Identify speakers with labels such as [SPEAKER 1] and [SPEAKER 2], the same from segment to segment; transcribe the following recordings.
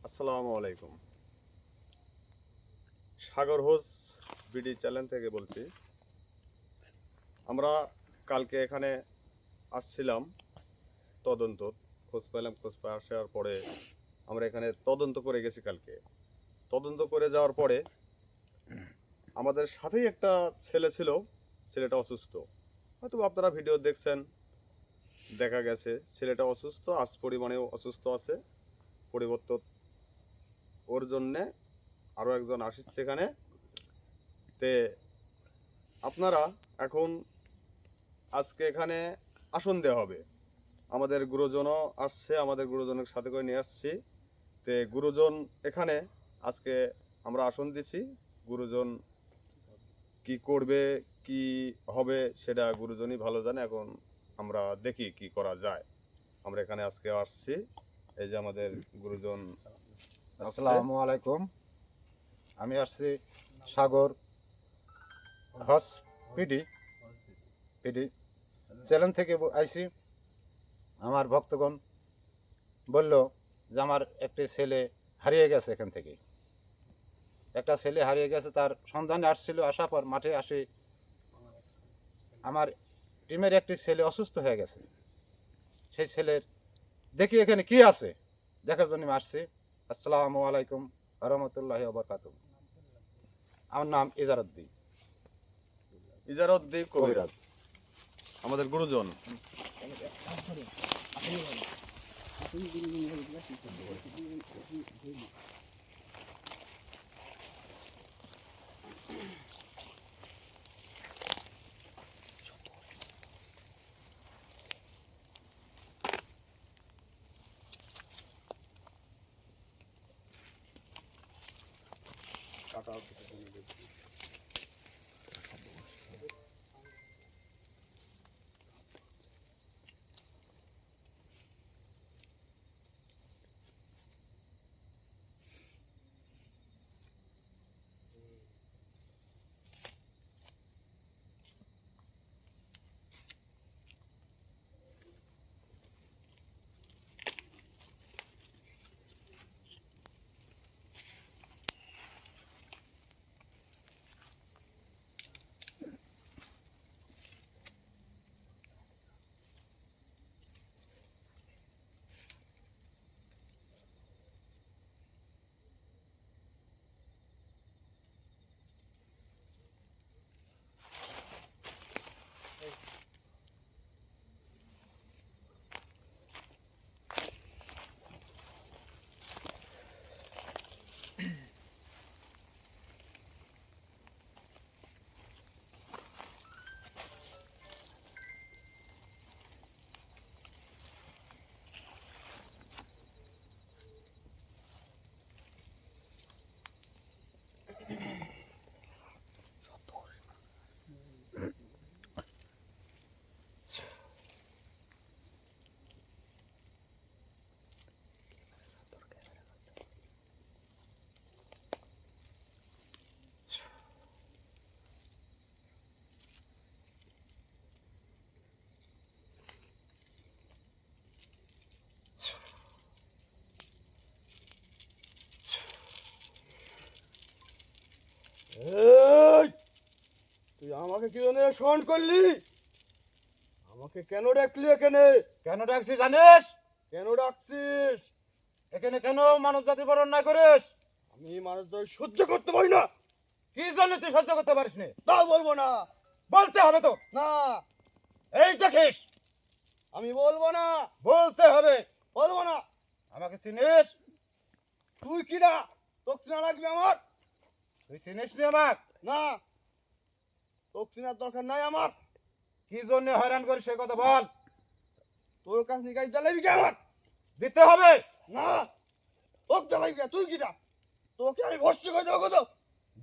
[SPEAKER 1] আসসালামু আলাইকুম। সাগর হোস BD channel থেকে বলছি। আমরা কালকে এখানে আসছিলাম তদন্ত, খোঁজ পেলাম, খোঁজ পেয়ে আসার পরে আমরা এখানে তদন্ত করে গেছি। কালকে তদন্ত করে যাওয়ার পরে আমাদের সাথেই একটা ছেলে ছিল, ছেলেটা অসুস্থ। হয়তো আপনারা ভিডিও দেখছেন, দেখা গেছে ছেলেটা অসুস্থ, আজ পরিমাণেও অসুস্থ আছে। পরিবর্তন ওর জন্যে আরও একজন আসছে এখানে। তে আপনারা এখন আজকে এখানে আসন দেওয়া হবে। আমাদের গুরুজনও আসছে, আমাদের গুরুজনের সাথে করে নিয়ে আসছি। তে গুরুজন এখানে আজকে আমরা আসন দিছি। গুরুজন কি করবে, কি হবে সেটা গুরুজনই ভালো জানে। এখন আমরা দেখি কি করা যায়। আমরা এখানে আজকে আসছি, এই যে আমাদের গুরুজন।
[SPEAKER 2] আসসালামু আলাইকুম। আমি আসছি সাগর হস পিডি পিডি চ্যানেল থেকে আইছি। আমার ভক্তগণ বলল যে আমার একটি ছেলে হারিয়ে গেছে, এখান থেকে একটা ছেলে হারিয়ে গেছে, তার সন্ধানে আসছিল। আসার পর মাঠে আসি, আমার টিমের একটি ছেলে অসুস্থ হয়ে গেছে। সেই ছেলের দেখি এখানে কি আছে, দেখার জন্য আমি আসছি। আসসালামু আলাইকুম রহমতুল্লাহি ওয়া বারাকাতুহু। আমার নাম ইজারউদ্দিন
[SPEAKER 1] ইজারউদ্দিন কবিরাজ, আমাদের গুরুজন।
[SPEAKER 3] এই, তুই আমাকে কি জন্য ফোন করলি? আমাকে কেন ডাকলি এখানে?
[SPEAKER 2] কেন ডাকছি জানিস?
[SPEAKER 3] কেন ডাকছিস?
[SPEAKER 2] এখানে কেন মানব জাতি বড় অন্যায় করিস?
[SPEAKER 3] আমি মানুষদের সহ্য করতে পারি না।
[SPEAKER 2] কি জন্য তুই সহ্য করতে পারিস নি?
[SPEAKER 3] তা বলবো না।
[SPEAKER 2] বলতে হবে তো।
[SPEAKER 3] না,
[SPEAKER 2] এই দেখিস,
[SPEAKER 3] আমি বলবো না।
[SPEAKER 2] বলতে হবে।
[SPEAKER 3] বলবো না।
[SPEAKER 2] আমাকে চিনিস?
[SPEAKER 3] তুই কি না? তোকে চেনা লাগবে আমার?
[SPEAKER 2] তুই চিনিস নি আমাক?
[SPEAKER 3] না, তোকে চেনার দরকার নাই আমার।
[SPEAKER 2] কি জন্য হয়রান করিস সে কথা বল।
[SPEAKER 3] তোর কাছে নিকাশ জ্বালাবি কি আমার?
[SPEAKER 2] দিতে হবে।
[SPEAKER 3] না, তোকে জ্বালাবি কে? তুই কিটা? তোকে আমি ভস্য করে দেবো কত?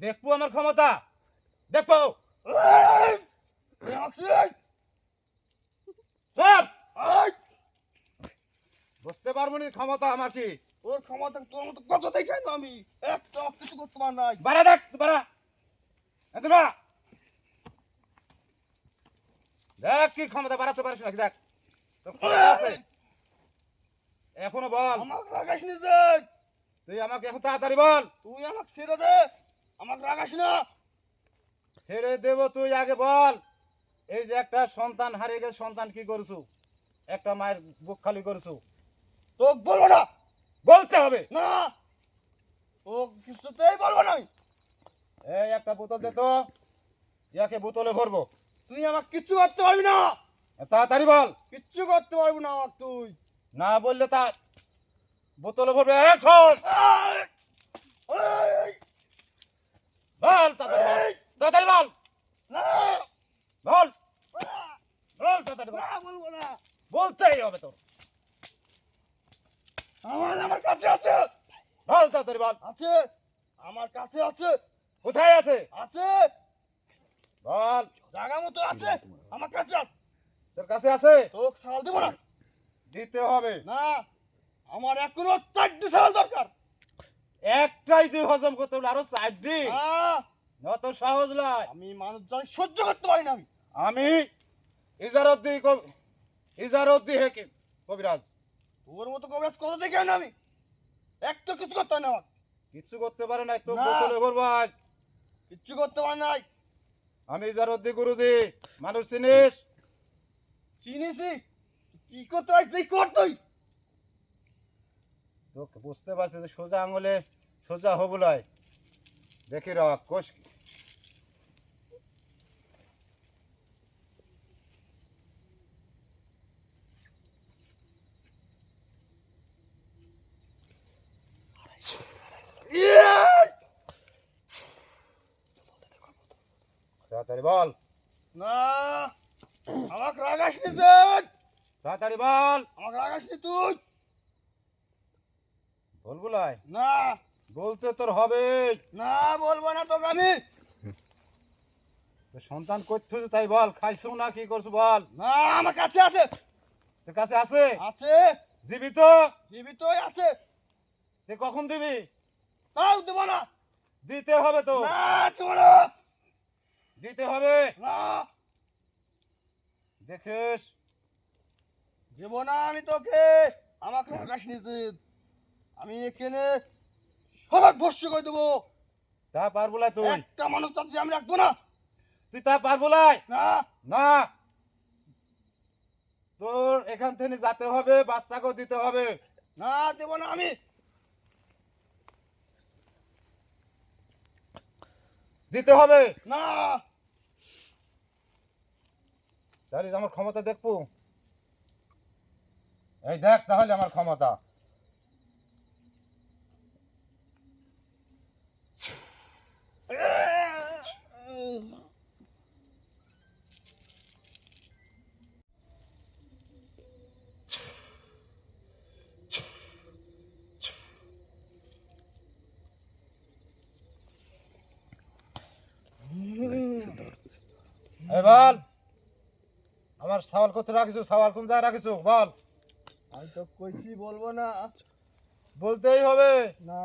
[SPEAKER 2] দেখবো আমার ক্ষমতা, দেখবো।
[SPEAKER 3] এই, তুই আসছিস?
[SPEAKER 2] সব
[SPEAKER 3] এই,
[SPEAKER 2] বুঝতে পারবো নি ক্ষমতা আমার কি।
[SPEAKER 3] তোর ক্ষমতা তোর মতো কত দেখে না আমি একটা কিছু করতে পার নাই।
[SPEAKER 2] বাড়া দেখ, বাড়া এত বাড়া দেখ কি ক্ষমতা বাড়াতে পারিস নাকি, দেখ তোর ক্ষমতা আছে। এখনো বল।
[SPEAKER 3] আমার লাগাইস নিজে।
[SPEAKER 2] তুই আমাকে এখন তাড়াতাড়ি বল।
[SPEAKER 3] তুই আমাকে ছেড়ে দে, আমাকে রাগাস না।
[SPEAKER 2] ছেড়ে দেব, তুই আগে বল। এই যে একটা সন্তান হারিয়ে গেছে, সন্তান কি করছু? একটা মায়ের বুক খালি করছু,
[SPEAKER 3] তোকে বলবো না।
[SPEAKER 2] বলতে হবে।
[SPEAKER 3] না, ও কিছুতেই বলবো না আমি।
[SPEAKER 2] এই একটা বোতল দে তো, ইয়াকে বোতলে ভরবো।
[SPEAKER 3] তুই আমাকে কিচ্ছু করতে পারবি না,
[SPEAKER 2] তাড়াতাড়ি বল।
[SPEAKER 3] কিচ্ছু করতে পারবি না আমাকে তুই।
[SPEAKER 2] না বললে তা বোতলে ভরবে এখন।
[SPEAKER 3] এই,
[SPEAKER 2] বল তাড়াতাড়ি বল, তাড়াতাড়ি বল,
[SPEAKER 3] না,
[SPEAKER 2] বল
[SPEAKER 3] না,
[SPEAKER 2] বল, তাড়াতাড়ি বল।
[SPEAKER 3] না, বলবো না।
[SPEAKER 2] বলতেই হবে তোর।
[SPEAKER 3] আমার কাছে আছে,
[SPEAKER 2] বল তাড়াতাড়ি বল।
[SPEAKER 3] আছে, আমার কাছে আছে,
[SPEAKER 2] কোথায় আছে?
[SPEAKER 3] আছে,
[SPEAKER 2] বল।
[SPEAKER 3] জায়গা মতো আছে, আমার কাছে আছে।
[SPEAKER 2] তোর কাছে আছে?
[SPEAKER 3] তোকে সাল দেবো না।
[SPEAKER 2] দিতে হবে।
[SPEAKER 3] না, আমার এখনো 4টি সাল দরকার।
[SPEAKER 2] একটাই তুই হজম করতে হলে আরো 4টি?
[SPEAKER 3] না,
[SPEAKER 2] অত সহজ নয়।
[SPEAKER 3] আমি মানুষ জানি সহ্য করতে পারি না আমি।
[SPEAKER 2] আমি ইজারউদ্দি হেকিম কবিরাজ।
[SPEAKER 3] তোর মতো কবিরাজ কত দেখে না আমি, একটা কিছু করতে হয় না আমার,
[SPEAKER 2] কিচ্ছু করতে পারে নাই তো,
[SPEAKER 3] না।
[SPEAKER 2] বোতলে ভরবো আজ।
[SPEAKER 3] কিচ্ছু করতে পারি নাই।
[SPEAKER 2] আমি ইজারউদ্দি গুরুজি, মানুষ চিনিস?
[SPEAKER 3] চিনিছি, কি করতে পারিস তুই কর তুই।
[SPEAKER 2] তোকে বুঝতে পারছি যে সোজা আঙুলে সোজা হবুলায় দেখি রাখ কোষ কি। তাড়াতাড়ি বল,
[SPEAKER 3] না, আমাকে রাগাস নি তুই,
[SPEAKER 2] তাড়াতাড়ি বল।
[SPEAKER 3] আমাকে রাগাস নি তুই।
[SPEAKER 2] বলবুলাই
[SPEAKER 3] না,
[SPEAKER 2] বলতে তোর হবে।
[SPEAKER 3] না, বলবো না তোকে আমি।
[SPEAKER 2] তোর সন্তান করছো তাই বল, খাইছো না কি করছো বল।
[SPEAKER 3] না, আমার কাছে আছে,
[SPEAKER 2] তোর কাছে আছে?
[SPEAKER 3] আছে,
[SPEAKER 2] জীবিত?
[SPEAKER 3] জীবিতই আছে।
[SPEAKER 2] তুই কখন দিবি?
[SPEAKER 3] তাও দেবো না।
[SPEAKER 2] দিতে হবে তো,
[SPEAKER 3] না, দেবো না।
[SPEAKER 2] দিতে হবে।
[SPEAKER 3] না,
[SPEAKER 2] দেখিস
[SPEAKER 3] দেবো না আমি তোকে। আমাকে রাগাস নি তুই। আমি এখানে সবাই ভস্য করে দেবো।
[SPEAKER 2] তা পারবুলাই তুই?
[SPEAKER 3] একটা মানুষ চাচ্ছি আমি রাখবো না।
[SPEAKER 2] তুই তা পারবুলাই?
[SPEAKER 3] না,
[SPEAKER 2] না, তোর এখান থেকে যেতে হবে, বাচ্চাকেও দিতে হবে।
[SPEAKER 3] না, দেবো না আমি।
[SPEAKER 2] দিতে হবে।
[SPEAKER 3] না,
[SPEAKER 2] তাহলে আমার ক্ষমতা দেখবো। এই দেখ তাহলে আমার ক্ষমতা। এই বল, আমার সওয়াল করতে রাখিস, সওয়াল কোন জায়গায় রাখিস বল।
[SPEAKER 3] আমি তো কইছি বলবো না।
[SPEAKER 2] বলতেই হবে।
[SPEAKER 3] না,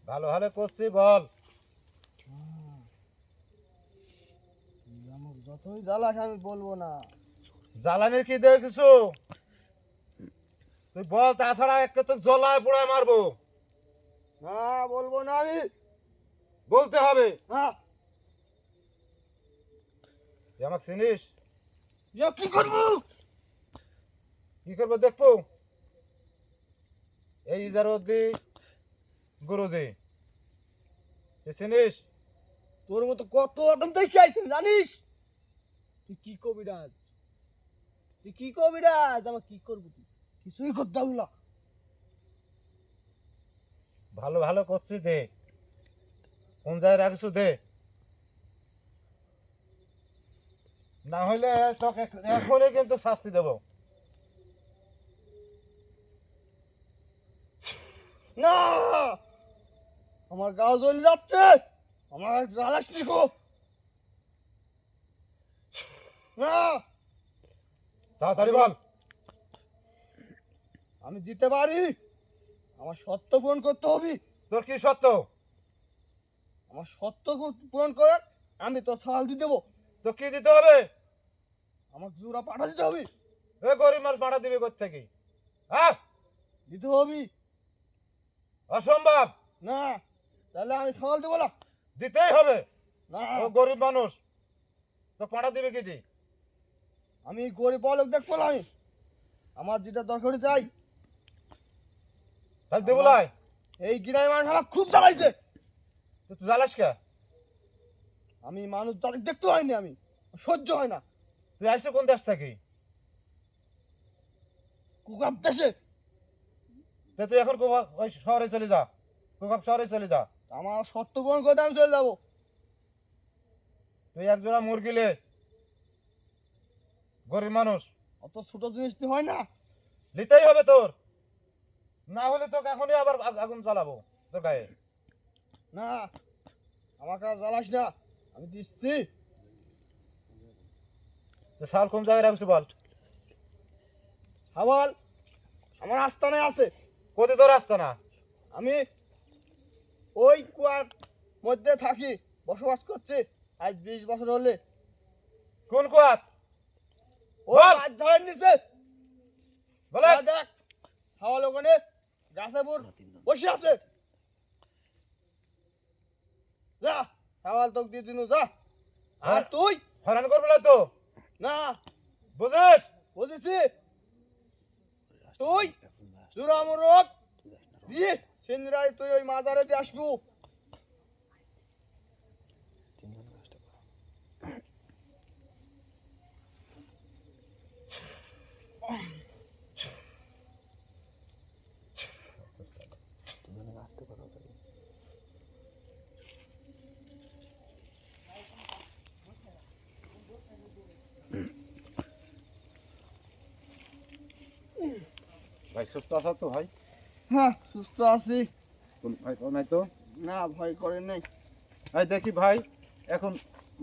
[SPEAKER 2] ভালো ভালো করছি বল।
[SPEAKER 3] তুই আমাকে যতই জ্বালাস আমি বলবো না।
[SPEAKER 2] জ্বালানি কি দেখিস? তুই বল, তাছাড়া একে তো জলায় পোড়ায় মারবো।
[SPEAKER 3] না, বলবো না আমি।
[SPEAKER 2] বলতে হবে।
[SPEAKER 3] না,
[SPEAKER 2] তুই আমাকে চিনিস?
[SPEAKER 3] ইয়া কি করবো?
[SPEAKER 2] কি করবো দেখবো। এই ইজারউদ্দি গুরুজি, তুই চিনিস?
[SPEAKER 3] তোর মতো কত আদম দেখে আইছেন জানিস? তুই কি কবিরাজ? তুই কি কবিরাজ? আমার কি করবো তুই? কিছুই করতে পারবো না।
[SPEAKER 2] ভালো ভালো করছি, দে। কোন জায়গায় রাখিস দে, না হইলে তোকে এখনই কিন্তু শাস্তি দেবো।
[SPEAKER 3] না, আমার গা জ্বলে যাচ্ছে। আমার জ্বালাস নি গো। না,
[SPEAKER 2] তাড়াতাড়ি বল।
[SPEAKER 3] আমি জিতে পারি। আমার সত্য পূরণ করতে হবে।
[SPEAKER 2] তোর কি সত্য?
[SPEAKER 3] আমার সত্য পূরণ করে আমি তো সাল দিয়ে দেবো।
[SPEAKER 2] তো কি দিতে হবে?
[SPEAKER 3] আমাকে জোড়া পাঠা দিতে হবে।
[SPEAKER 2] এ গরিব মাল পাড়া দিবি কোথা থেকে? হ্যাঁ,
[SPEAKER 3] দিতে হবে।
[SPEAKER 2] অসম্ভব।
[SPEAKER 3] না তাহলে আমি ছাগল দেবো না।
[SPEAKER 2] দিতেই হবে।
[SPEAKER 3] না
[SPEAKER 2] ও গরিব মানুষ, তো পাঠা দিবে কি দি?
[SPEAKER 3] আমি গরিব বলক দেখবো না। আমি আমার যেটা দরকার চাই।
[SPEAKER 2] তাহলে দেবো লাই।
[SPEAKER 3] এই গ্রামের মানুষ আমার খুব জ্বালাইছে।
[SPEAKER 2] তুই জ্বালাস কে?
[SPEAKER 3] আমি মানুষ জ্বালিক দেখতে হয়নি, আমি সহ্য হয় না।
[SPEAKER 2] তুই আসছো কোন দেশ থেকে?
[SPEAKER 3] কুকাম দেশে।
[SPEAKER 2] তা তুই এখন ওই শহরে চলে যা, কুকাপ শহরে চলে যা।
[SPEAKER 3] আমার সত্য পূরণ করতে আমি চলে যাবো।
[SPEAKER 2] তুই একজোড়া মুরগি লে, গরিব মানুষ,
[SPEAKER 3] অত ছোট জিনিসটি হয় না।
[SPEAKER 2] নিতেই হবে তোর, না হলে তোকে এখনই আবার আগুন জ্বালাবো তোর গায়ে।
[SPEAKER 3] না আমাকে আর জ্বালাস না, আমি দিচ্ছি।
[SPEAKER 2] শাল কোন জায়গায় রাখছি বল?
[SPEAKER 3] হাওয়াল আমার আস্তানায় আছে।
[SPEAKER 2] কোথায় তোর আসতো না?
[SPEAKER 3] আমি ওই কুয়ার মধ্যে থাকি, বসবাস করছি আজ 20 বছর হলে।
[SPEAKER 2] কোন কুয়াত?
[SPEAKER 3] ওই
[SPEAKER 2] বল।
[SPEAKER 3] গাছ ঝড়ের নিচে।
[SPEAKER 2] বলে
[SPEAKER 3] যা দেখ, হাওয়াল ওখানে গাছে বুর বসে আছে। যা হাওয়াল তোকে দিয়ে দিনু, যা। আর তুই
[SPEAKER 2] হয়রান করবে না তো,
[SPEAKER 3] না
[SPEAKER 2] বুঝিস?
[SPEAKER 3] বুঝেছি। তুই জুরা মোরগ দিয়ে সিন্দিরায় তুই ওই মাজারে দিয়ে আসবো।
[SPEAKER 2] ভাই সুস্থ আছো তো ভাই?
[SPEAKER 3] হ্যাঁ সুস্থ আছি।
[SPEAKER 2] ভাই নাই তো?
[SPEAKER 3] না ভয় করে নাই।
[SPEAKER 2] ভাই দেখি ভাই, এখন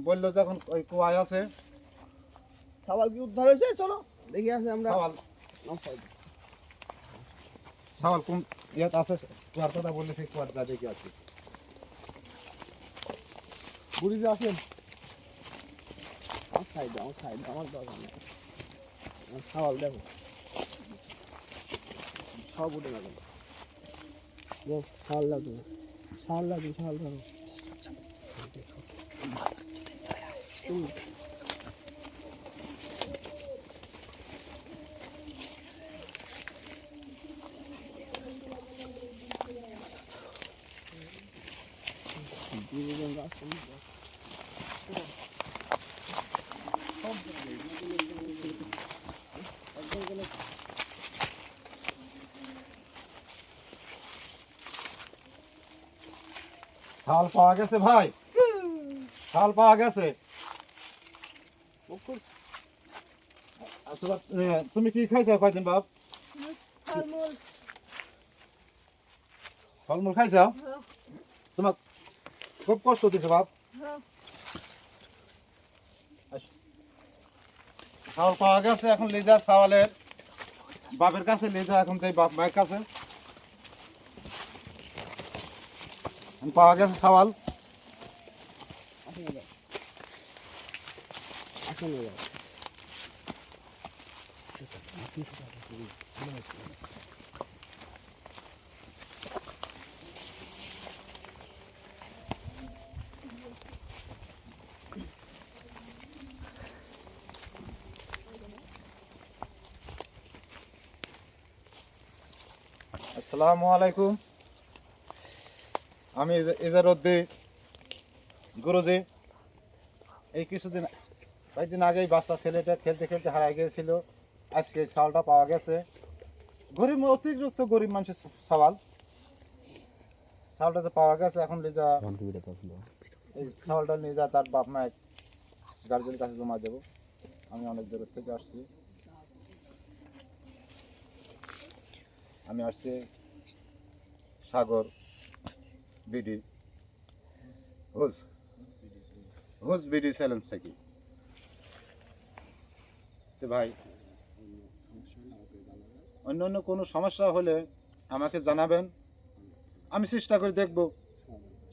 [SPEAKER 2] বললো যখন ওই কুয়ায় আছে।
[SPEAKER 3] সাবাল কি উদ্ধার হয়েছে? চলো দেখে আসি আমরা।
[SPEAKER 2] সাওয়াল, সাওয়াল কোন ইয়াত আছে? কুয়ার কথা বললে সেই কুয়ার যা দেখি আছে।
[SPEAKER 3] বুড়ি যে আসেন আমার সাইড, আমার সাইড, আমার দরকার নেই। আমার সাবাল দেখো সব উঠে গেল। সাল লাগবে, সাল লাগবে, সাল ধরো।
[SPEAKER 2] শাল পাওয়া গেছে ভাই, শাল পাওয়া গেছে। আচ্ছা, তুমি কি খাইছো কয়দিন বাপ? ফলমূল খাইছো? তোমার খুব কষ্ট দিছে বাপ। চাউল পাওয়া গেছে, এখন লেজা চাওয়ালের বাপের কাছে লেজা, এখন যাই বাপ মায়ের কাছে। পাওয়া গেছে চাওয়াল। আসসালামু আলাইকুম। আমি ইজারউদ্দি গুরুজি। এই কিছুদিন কয়েকদিন আগেই বাচ্চা ছেলেটা খেলতে খেলতে হারাই গিয়েছিল। আজকে চাউলটা পাওয়া গেছে। গরিব, অতিরিক্ত গরিব মানুষের সওয়াল। চাউলটা যে পাওয়া গেছে, এখন লিজা এই চাউলটা নিয়ে যা তার বাপ মায়ের গার্জেনের কাছে জমা দেবো। আমি অনেক দূর থেকে আসছি। আমি আসছি সাগর বিডি হুজ বিডি চ্যালেঞ্জ থেকে। তো ভাই, অন্য অন্য কোনো সমস্যা হলে আমাকে জানাবেন, আমি চেষ্টা করে দেখব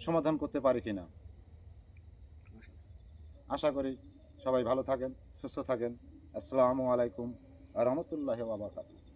[SPEAKER 2] সমাধান করতে পারি কিনা। আশা করি সবাই ভালো থাকেন, সুস্থ থাকেন। আসসালামু আলাইকুম ওয়া রাহমাতুল্লাহি ওয়া বারাকাতুহু।